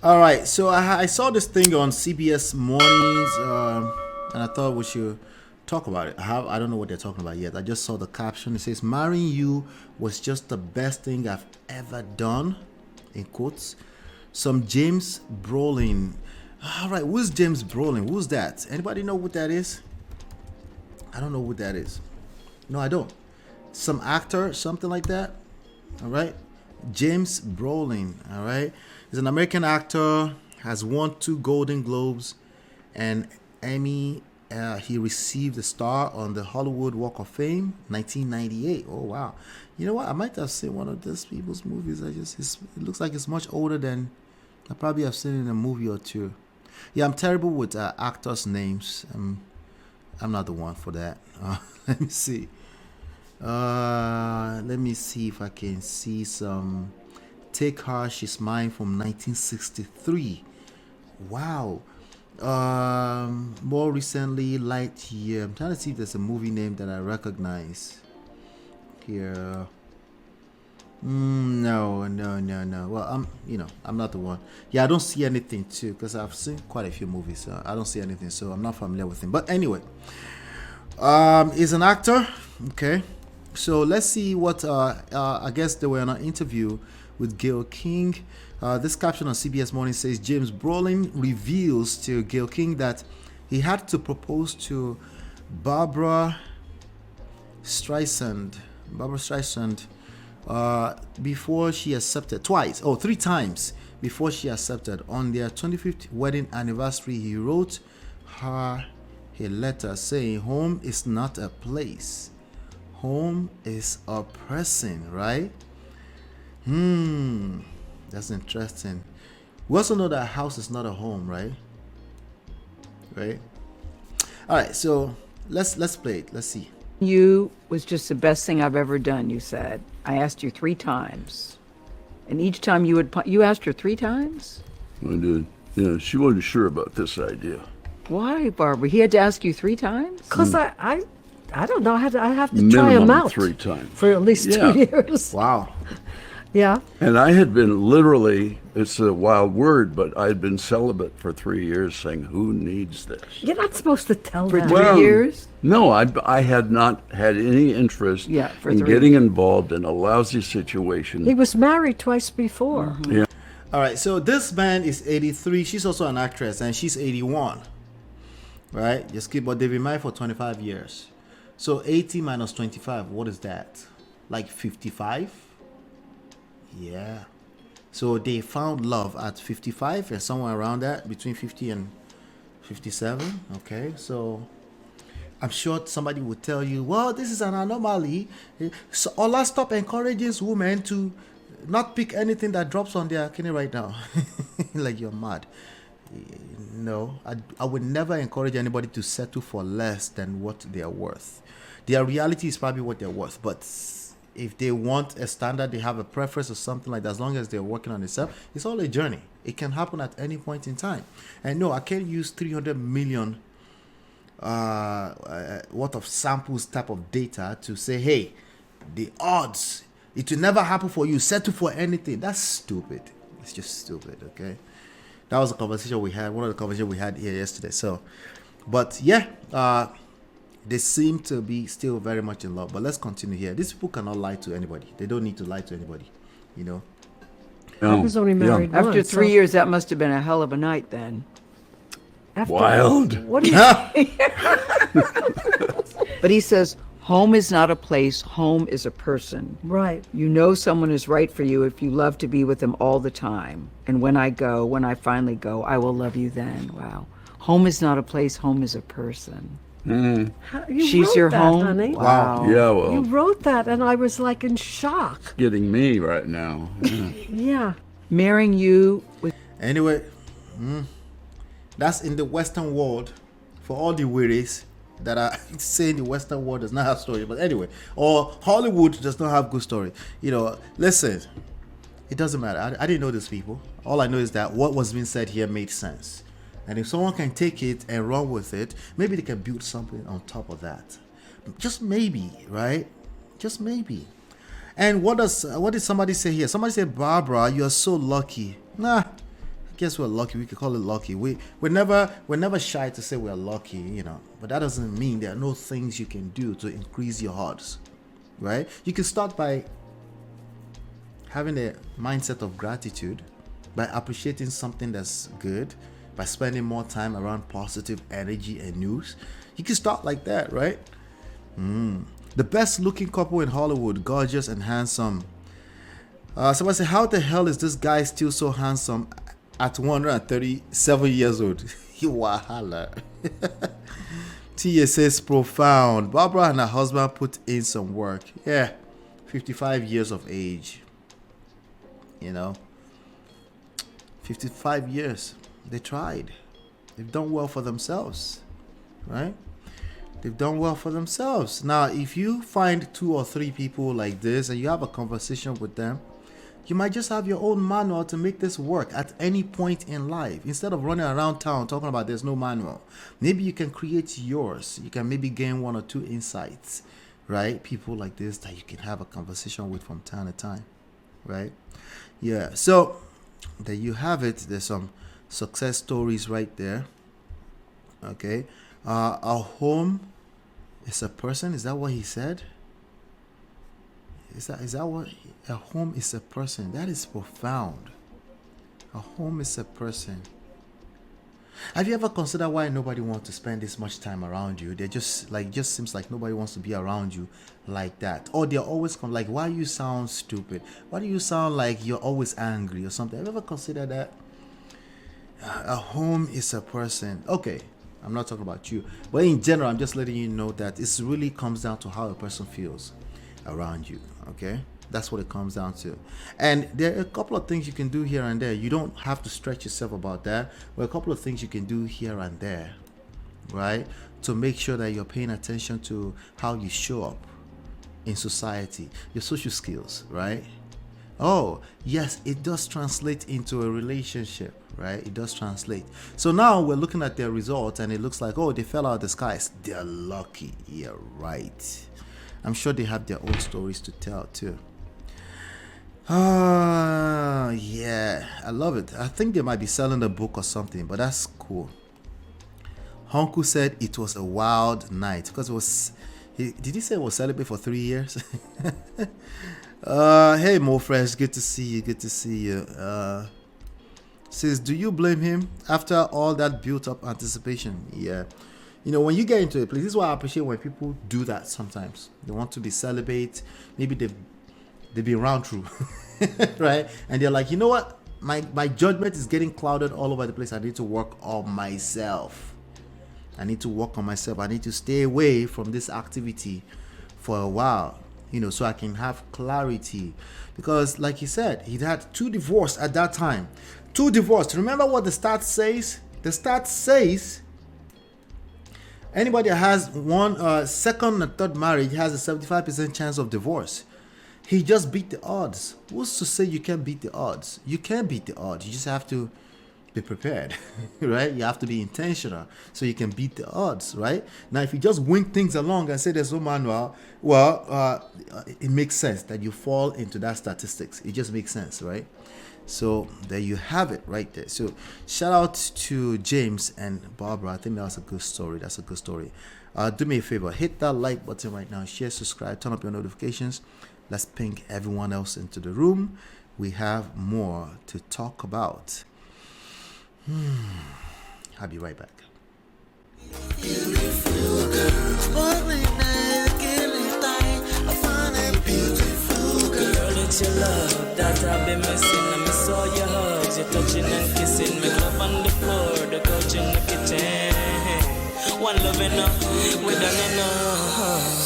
All right, so I saw this thing on CBS Mornings, and I thought we should talk about it. I don't know what they're talking about yet. I just saw the caption. It says, "Marrying you was just the best thing I've ever done," in quotes. Some James Brolin. All right, who's James Brolin? Who's that? Anybody know what that is? I don't know who that is. No, I don't. Some actor, something like that. All right. James Brolin. All right. He's an American actor, has won 2 Golden Globes and Emmy. He received a star on the Hollywood Walk of Fame, 1998. Oh, wow. You know what? I might have seen one of these people's movies. It looks like it's much older than I probably have seen in a movie or two. Yeah, I'm terrible with actors' names. I'm not the one for that. Let me see. Let me see if I can see some. Take Her, She's Mine from 1963. Wow. More recently, Lightyear. I'm trying to see if there's a movie name that I recognize here. No. Well, I'm not the one. Yeah, I don't see anything too, because I've seen quite a few movies. So I don't see anything, so I'm not familiar with him. But anyway, he's an actor. Okay, so let's see what. I guess they were on an interview with Gayle King. This caption on CBS Morning says, James Brolin reveals to Gayle King that he had to propose to Barbra Streisand before she accepted. 3 times before she accepted. On their 25th wedding anniversary, he wrote her a letter saying, "Home is not a place. Home is a person," right? That's interesting. We also know that a house is not a home, right? Right? All right, so let's play it. Let's see. You was just the best thing I've ever done, you said. I asked you 3 times. And each time you asked her 3 times? I did. Yeah, she wasn't sure about this idea. Why, Barbara? He had to ask you 3 times? Because I don't know. I have to try Minimum them out 3 times. for at least 2 years. Wow. Yeah. And I had been literally, it's a wild word, but I had been celibate for 3 years saying, who needs this? You're not supposed to tell For that. 3 years? No, I had not had any interest for in 3 getting involved in a lousy situation. He was married twice before. Yeah. All right, so this man is 83. She's also an actress, and she's 81. Right? Just keep, but they've been married for 25 years. So 80 minus 25, what is that? Like 55? Yeah. So they found love at 55 and somewhere around that, between 50 and 57. Okay, so I'm sure somebody would tell you, well, this is an anomaly. So Allah, stop encouraging women to not pick anything that drops on their kidney right now. Like you're mad. No, I would never encourage anybody to settle for less than what they are worth. Their reality is probably what they're worth, but if they want a standard, they have a preference or something like that, as long as they're working on themselves, it's all a journey. It can happen at any point in time. And no, I can't use 300 million worth of samples type of data to say, hey, the odds, it will never happen for you. Settle for anything. That's stupid. It's just stupid, okay? That was a conversation we had, one of the conversations we had here yesterday. So, but yeah, they seem to be still very much in love. But let's continue here. These people cannot lie to anybody. They don't need to lie to anybody, you know. I was only married once. After 3 years, that must have been a hell of a night then. Wild. What do you But he says, home is not a place, home is a person. Right. You know someone is right for you if you love to be with them all the time. And when I finally go, I will love you then. Wow. Home is not a place, home is a person. You She's wrote your that, home? honey. Wow. Yeah, well, You wrote that, and I was like in shock. getting me right now. Yeah. Yeah. Marrying you with Anyway, that's in the Western world. For all the wearies that are saying the Western world does not have story, but anyway, or Hollywood does not have good story. You know, listen, it doesn't matter. I didn't know these people. All I know is that what was being said here made sense. And if someone can take it and run with it, maybe they can build something on top of that. Just maybe, right? Just maybe. And what did somebody say here? Somebody said, Barbara, you are so lucky. Nah, guess we're lucky. We could call it lucky. We're never shy to say we're lucky, you know. But that doesn't mean there are no things you can do to increase your odds, right? You can start by having a mindset of gratitude, by appreciating something that's good, by spending more time around positive energy and news. You can start like that, right? The best looking couple in Hollywood, gorgeous and handsome. Somebody say, how the hell is this guy still so handsome at 137 years old? Wahala. Tia says, profound. Barbra and her husband put in some work. Yeah, 55 years of age. You know, 55 years. They tried. They've done well for themselves, right? They've done well for themselves. Now, if you find 2 or 3 people like this and you have a conversation with them, you might just have your own manual to make this work at any point in life. Instead of running around town talking about there's no manual, maybe you can create yours. You can maybe gain 1 or 2 insights, right? People like this that you can have a conversation with from time to time, right? Yeah, so there you have it. There's some success stories right there. Okay. A home is a person. Is that what he said? Is that what a home is a person? That is profound. A home is a person. Have you ever considered why nobody wants to spend this much time around you? They're just seems like nobody wants to be around you like that. Or they're always like, why you sound stupid? Why do you sound like you're always angry or something? Have you ever considered that? A home is a person. Okay, I'm not talking about you, but in general, I'm just letting you know that it really comes down to how a person feels around you. Okay, that's what it comes down to. And there are a couple of things you can do here and there. You don't have to stretch yourself about that. But a couple of things you can do here and there, right, to make sure that you're paying attention to how you show up in society, your social skills, right? Oh, yes, it does translate into a relationship, right? It does translate. So now we're looking at their results and it looks like, oh, they fell out of the skies. They're lucky. Yeah, right. I'm sure they have their own stories to tell too. Yeah, I love it. I think they might be selling a book or something, but that's cool. Honku said it was a wild night because it was, did he say it was celebrated for 3 years? Hey Mo Fresh, good to see you. Good to see you. Says, do you blame him after all that built up anticipation? Yeah. You know, when you get into a place, this is why I appreciate when people do that sometimes. They want to be celibate. Maybe they've been round through, right? And they're like, you know what? My judgment is getting clouded all over the place. I need to work on myself. I need to stay away from this activity for a while, you know, so I can have clarity. Because like he said, he had 2 divorces at that time. 2 divorces. Remember what the stat says? The stat says anybody that has one second and third marriage has a 75% chance of divorce. He just beat the odds. Who's to say you can't beat the odds? You can beat the odds. You just have to be prepared, right? You have to be intentional so you can beat the odds, right? Now, if you just wing things along and say there's no manual, well, it makes sense that you fall into that statistics. It just makes sense, right? So there you have it right there. So shout out to James and Barbra. I think that was a good story. That's a good story. Do me a favor, hit that like button right now, share, subscribe, turn up your notifications. Let's ping everyone else into the room. We have more to talk about. I'll be right back. Beautiful girl, it's your love that I've been missing. I miss all your hugs, your touching and kissing. Make love on the floor, the couch in the kitchen. One love enough, we done enough.